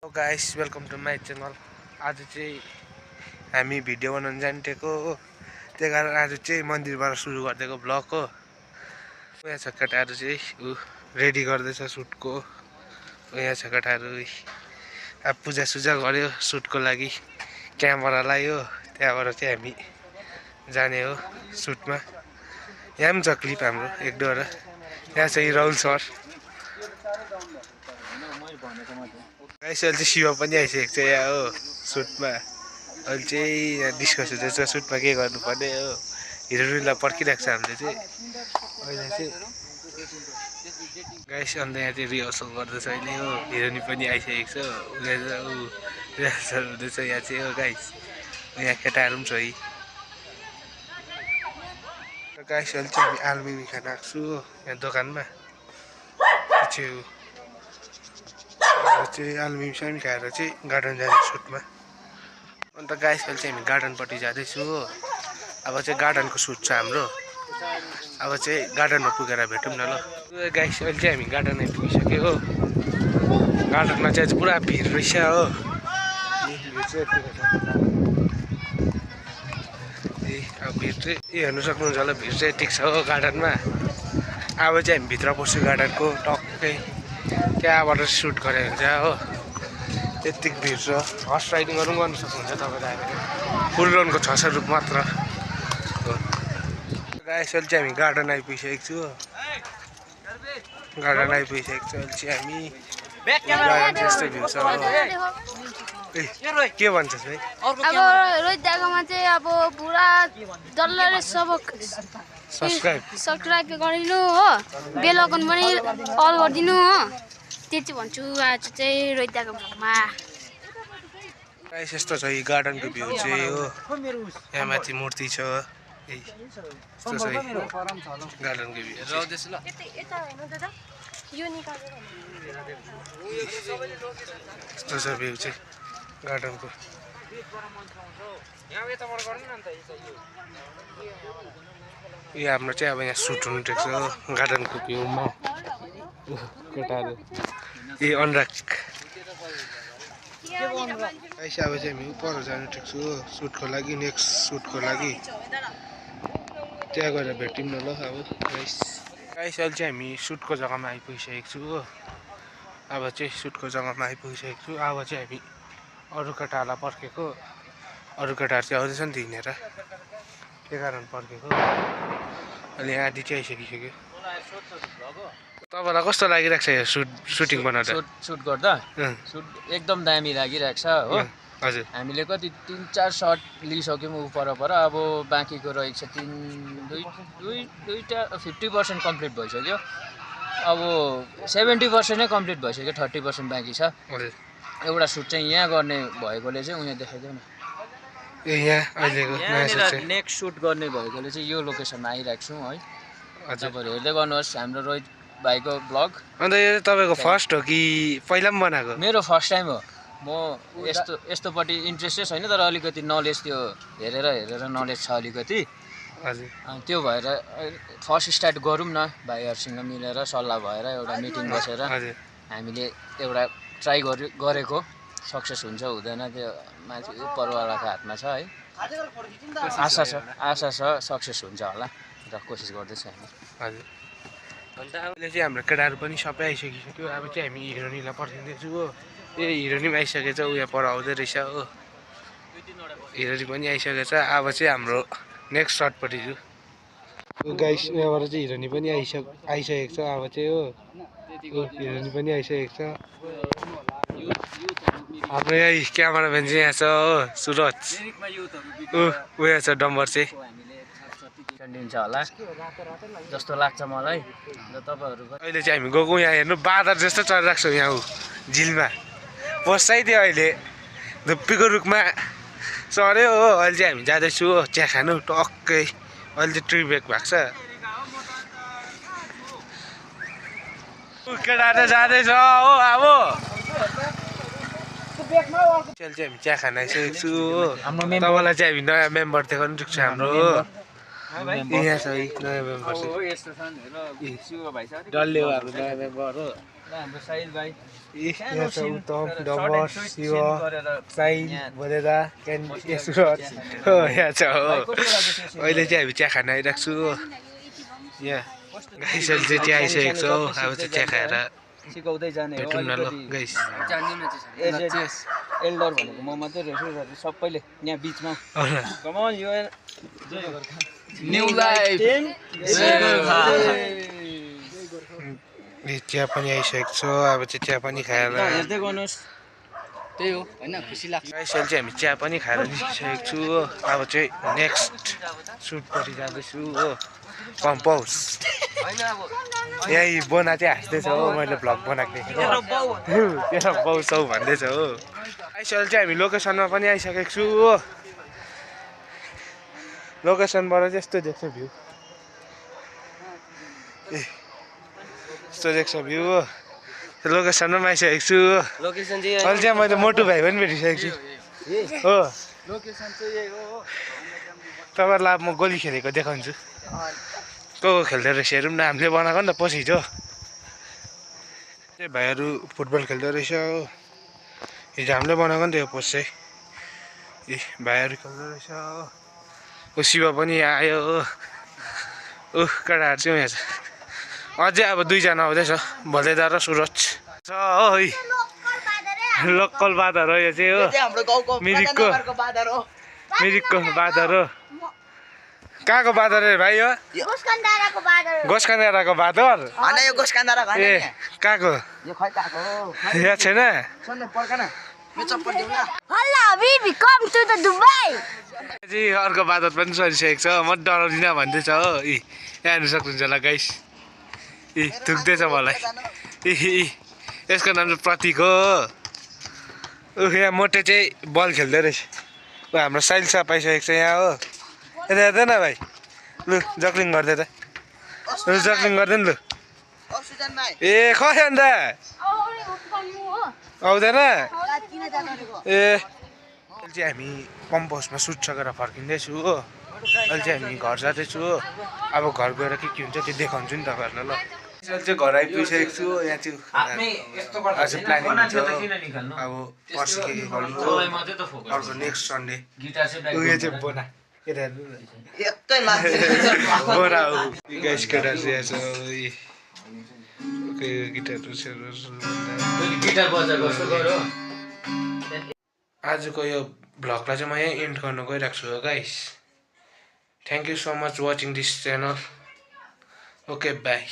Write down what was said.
Guys welcome to my channel. आज चाहिँ हामी भिडियो बनाउन जान्टेको हो, त्यही कारण आज चाहिँ मन्दिरबाट सुरु गरिदिएको ब्लग हो। यहाँ छ केटाहरू चाहिँ रेडी गर्दैछ सुटको। यहाँ छ केटाहरू अब पूजासुजा गर्यो सुटको लागि, क्यामेरा लायो, त्यहाँबाट चाहिँ हामी जाने हो सुटमा। यहाँ पनि छ क्लिप हाम्रो एक दुईवटा। यहाँ चाहिँ राहुल सर गाइस, अहिले चाहिँ शिव पनि आइसकेको छ यहाँ हो सुटमा। अहिले चाहिँ यहाँ डिस्कस हुँदैछ सुटमा के गर्नुपर्ने हो। हिरोइनलाई पर्खिरहेको छ हामीले चाहिँ अहिले चाहिँ गाइस। अन्त यहाँ चाहिँ रिहर्सल गर्दैछ अहिले हो। हिरोइन पनि आइसकेको छ, रिहर्सल हुँदैछ यहाँ चाहिँ हो गाइस। यहाँ केटाहरू पनि छ है गाइस। अहिले चाहिँ हामी आलुमिमी खान आएको छु यहाँ दोकानमा। चाहिँ आलुमिमी सामी खाएर चाहिँ गार्डन जाने सुटमा। अन्त गाइस अहिले चाहिँ हामी गार्डनपट्टि जाँदैछु हो। अब चाहिँ गार्डनको सुट छ हाम्रो। अब चाहिँ गार्डनमा पुगेर भेटौँ न ल गाइस। अहिले चाहिँ हामी गार्डन आइपुगिसक्यो हो। गार्डनमा चाहिँ पुरा भिड रहेछ हो। अब भिड चाहिँ हेर्नु सक्नुहुन्छ होला, भिड चाहिँ ठिक छ हो गार्डनमा। अब चाहिँ हामी भित्र पस्छु गार्डनको टक्कै, त्यहाँबाट सुट गरेर हुन्छ हो। त्यतिको भिड छ। हर्स राइडिङहरू पनि गर्नु सक्नुहुन्छ तपाईँले आएर। फुल रनको 600 रुपियाँ मात्र हो गाइस। अहिले चाहिँ हामी गार्डन आइपुगिसकेको छु हो। गार्डन आइपुगिसकेको छ अहिले चाहिँ हामी। गार्डन त्यस्तै भिड छ हो। के भन्छस् भाइ? अब रोहित दादामा चाहिँ अब पुरा डल्लैले सब्सक्राइब गरिदिनु हो, बेल आइकन पनि अल गरिदिनु हो। त्यो चाहिँ भन्छु आज चाहिँ रोहित दादाको भ्लगमा। गाइस यस्तो छ यो गार्डनको भ्यू चाहिँ हो। यहाँ माथि मूर्ति छ। यस्तो छ गार्डनको भ्यू। यस्तो छ भ्यू चाहिँ गार्डनको। यो हाम्रो चाहिँ अब यहाँ सुट हुनु टेक्छ गार्डनको भ्यूमा। केटाहरू ए अनुराग गाइस। अब चाहिँ हामी पर जानु टेक्छु हो सुटको लागि, नेक्स्ट सुटको लागि। त्यहाँ गएर भेट्यौँ न ल अब गाइस। अहिले चाहिँ हामी सुटको जग्गामा आइपुगिसकेको छु हो। अब चाहिँ सुटको जग्गामा आइपुगिसकेको छु। अब चाहिँ हामी अरू केटाहरूलाई पर्खेको। अरू केटाहरू चाहिँ आउँदैछ नि त हिँडेर, त्यही कारण पर्खेको। अहिले यहाँ आधी चाहिँ आइसकिसक्यो। तपाईँलाई कस्तो लागिरहेको छ यो सुटिङ बनाउँदा? सुट गर्दा सुट एकदम दामी लागिरहेको छ हो। हजुर हामीले कति 3-4 सर्ट लिइसक्यौँ पर। अब बाँकीको रहेको छ दुईवटा 50% कम्प्लिट भइसक्यो। अब 70% नै कम्प्लिट भइसक्यो, 30% बाँकी छ। एउटा सुट चाहिँ यहाँ गर्ने भएकोले चाहिँ उहाँ देखाइदेऊ न। यहाँनिर नेक्स्ट सुट गर्ने भएकोले चाहिँ यो लोकेसनमा आइरहेको छौँ है। तपाईँहरू हेर्दै गर्नुहोस् हाम्रो रोहित भाइको ब्लग। अन्त यो तपाईँको फर्स्ट हो कि पहिला पनि बनाएको? मेरो फर्स्ट टाइम हो। म यस्तोपट्टि इन्ट्रेस्टै छैन, तर अलिकति नलेज त्यो हेरेर नलेज छ अलिकति। हजुर त्यो भएर फर्स्ट स्टार्ट गरौँ न भाइहरूसँग मिलेर सल्लाह भएर एउटा मिटिङ बसेर हामीले एउटा ट्राई गरेको। सक्सेस हुन्छ हुँदैन त्यो मान्छे उपरवालाको हातमा छ है। आशा छ सक्सेस हुन्छ होला र कोसिस गर्दैछ हामी। हजुर अन्त अहिले चाहिँ हाम्रो केटाहरू पनि सबै आइसकिसक्यो। अब चाहिँ हामी हिरोइनलाई पर्खिँदैछु हो। ए हिरोइन पनि आइसकेछ, उयो पर आउँदै रहेछ हो। हिरोइन पनि आइसकेछ। अब चाहिँ हाम्रो नेक्स्ट सर्टपट्टि छु गाइस। यहाँबाट चाहिँ हिरोइन पनि आइसकेको छ अब चाहिँ हो। हिरोइन पनि आइसकेको छ। हाम्रो यही क्यामेराम्यान चाहिँ यहाँ छ हो सुरज। उयो छ डम्बर चाहिँ दिन्छ होला जस्तो लाग्छ मलाई। र तपाईँहरू अहिले चाहिँ हामी गएको यहाँ हेर्नु, बाँदर जस्तो चलिरहेको छौँ यहाँ झिलमा बसाइदियो। अहिले धुप्पीको रुखमा चढ्यो हो। अहिले चाहिँ हामी जाँदैछु हो चिया खानु टक्कै। अहिले चाहिँ ट्री ब्रेक भएको छ। केटाहरू जाँदैछ हो। अब अहिले चाहिँ हामी चिया खान आइसकेको छु हो। तपाईँलाई चाहिँ हामी नयाँ मेम्बर देखाउनु सक्छ हाम्रो हो। यहाँ छ नयाँ मेम्बर चाहिँ डल्ले हो हाम्रो नयाँ मेम्बर हो। हाम्रो साहिल भाइ यहाँ छ उत्तम डम्बर शिव साहिल भनेर सुरज हो यहाँ छ हो अहिले चाहिँ हामी चिया खान आइरहेको छु हो यहाँ गाइसहरू चाहिँ चिया आइसकेको छ हो अब चाहिँ चिया खाएर सिकाउँदै जाने हो भेटौँ न ल गाइस एल्डर भनेको म मात्रै रहेछु सबैले यहाँ बिचमा कमन यो न्यू लाइफ चिया पनि आइसकेको छ अब चाहिँ चिया पनि खाएर हेर्दै गर्नुहोस् त्यही हो होइन खुसी लाग्छ गाइसहरू चाहिँ हामी चिया पनि खाएर निस्किसकेको छु हो अब चाहिँ नेक्स्ट सुटपट्टि जाँदैछु हो पम्प हाउस यही बोना चाहिँ हाँस्दैछ हो मैले भ्लग बनाएको देखेँ तेरो बाउ सौ भन्दैछ हो गाइसहरू चाहिँ हामी लोकेसनमा पनि आइसकेको छु हो लोकेसनबाट चाहिँ यस्तो देख्छ भ्यू ए यस्तो देख्छ भ्यू हो लोकेसनमा पनि आइसकेको छु हो लोकेसन अहिले चाहिँ मैले मोटु भाइ पनि भेटिसकेको छु हो लोकेसन चाहिँ यही हो तपाईँहरूलाई म गोली खेलेको देखाउँछु को खेल्दो रहेछ हेरौँ न हामीले बनाएको नि त पछि हिजो त्यो भाइहरू फुटबल खेल्दो रहेछ हो हिजो हामीले बनाएको नि त यो पोस्ट चाहिँ ए भाइहरू खेल्दो रहेछ हो शिव पनि आयो हो केटाहरू चाहिँ यहाँ छ अझै अब दुईजना आउँदैछ भलेदा र सुरज छ हो है लोकल बादर हो यो चाहिँ हो मिरिकको बादर हो कहाँको बादर रे भाइ हो गोस्कान्डाराको बादर ए कहाँको यहाँ छैन जी अर्को बादर पनि सरिसकेको छ म डराउँदिनँ भन्दैछ हो यी यहाँ हेर्नु सक्नुहुन्छ होला गाइस यी थुक्दैछ मलाई यसको नाम चाहिँ प्रतीक हो यहाँ मोटे चाहिँ बल खेल्दै रहेछ हाम्रो साइल साप आइसकेको छ यहाँ हो यता हेर्दैन भाइ लु जक्लिङ गर्दै त लु जक्लिङ गर्दैन लु ए खै अन्त आउँदैन ए अहिले चाहिँ हामी पम्प हाउसमा सुट सकेर फर्किँदैछु हो अहिले चाहिँ हामी घर जाँदैछु हो अब घर गएर के हुन्छ त्यो देखाउँछु नि तपाईँहरूलाई ल अहिले चाहिँ घर आइपुगिसकेको छु यहाँ चाहिँ आज प्लानिङ हुन्छ अब पर्सि के गर्नु अर्को नेक्स्ट सन्डे उयो चाहिँ बोना केटा हेर्नु बोना हो गाइस केटा चाहिँ छ आजको यो भ्लगलाई चाहिँ म यहीँ एन्ड गर्न गइरहेको छु guys thank you so much watching this channel okay by